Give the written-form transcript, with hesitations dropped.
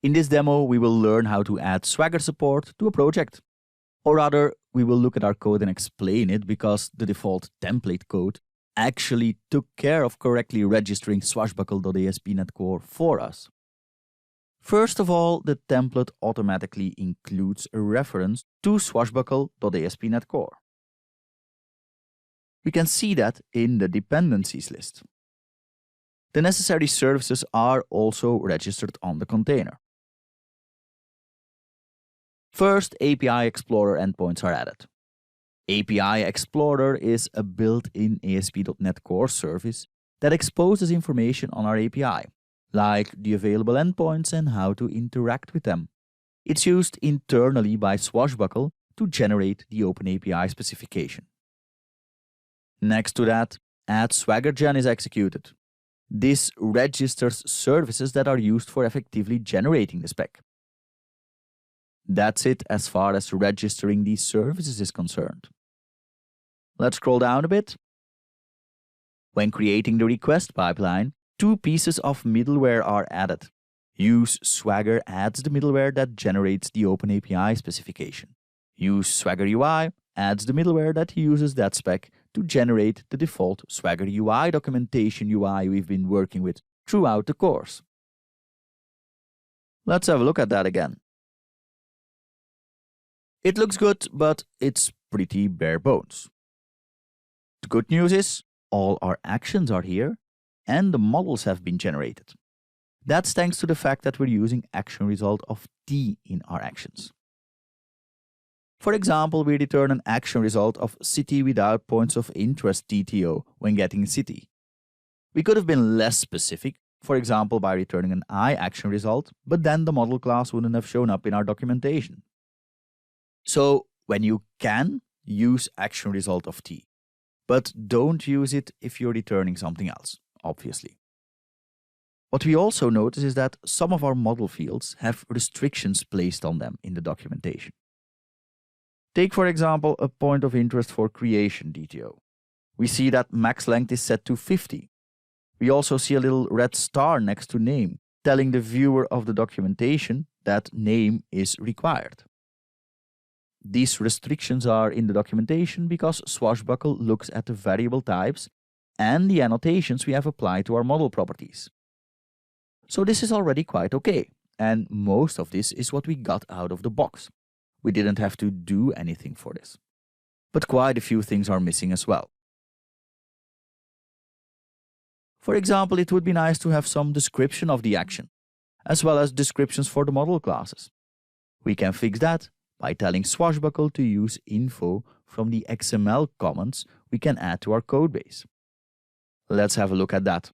In this demo, we will learn how to add Swagger support to a project. Or rather, we will look at our code and explain it because the default template code actually took care of correctly registering swashbuckle.ASP.NET Core for us. First of all, the template automatically includes a reference to swashbuckle.ASP.NET Core. We can see that in the dependencies list. The necessary services are also registered on the container. First, API Explorer endpoints are added. API Explorer is a built-in ASP.NET Core service that exposes information on our API, like the available endpoints and how to interact with them. It's used internally by Swashbuckle to generate the OpenAPI specification. Next to that, add SwaggerGen is executed. This registers services that are used for effectively generating the spec. That's it as far as registering these services is concerned. Let's scroll down a bit. When creating the request pipeline, two pieces of middleware are added. Use Swagger adds the middleware that generates the OpenAPI specification. Use Swagger UI adds the middleware that uses that spec to generate the default Swagger UI documentation UI we've been working with throughout the course. Let's have a look at that again. It looks good, but it's pretty bare bones. The good news is, all our actions are here, and the models have been generated. That's thanks to the fact that we're using action result of T in our actions. For example, we return an action result of city without points of interest TTO when getting city. We could have been less specific, for example by returning an I action result, but then the model class wouldn't have shown up in our documentation. So when you can, use action result of T, but don't use it if you're returning something else, obviously. What we also notice is that some of our model fields have restrictions placed on them in the documentation. Take for example a point of interest for creation DTO. We see that max length is set to 50. We also see a little red star next to name, telling the viewer of the documentation that name is required. These restrictions are in the documentation because Swashbuckle looks at the variable types and the annotations we have applied to our model properties. So this is already quite okay, and most of this is what we got out of the box. We didn't have to do anything for this. But quite a few things are missing as well. For example, it would be nice to have some description of the action, as well as descriptions for the model classes. We can fix that by telling Swashbuckle to use info from the XML comments we can add to our codebase. Let's have a look at that.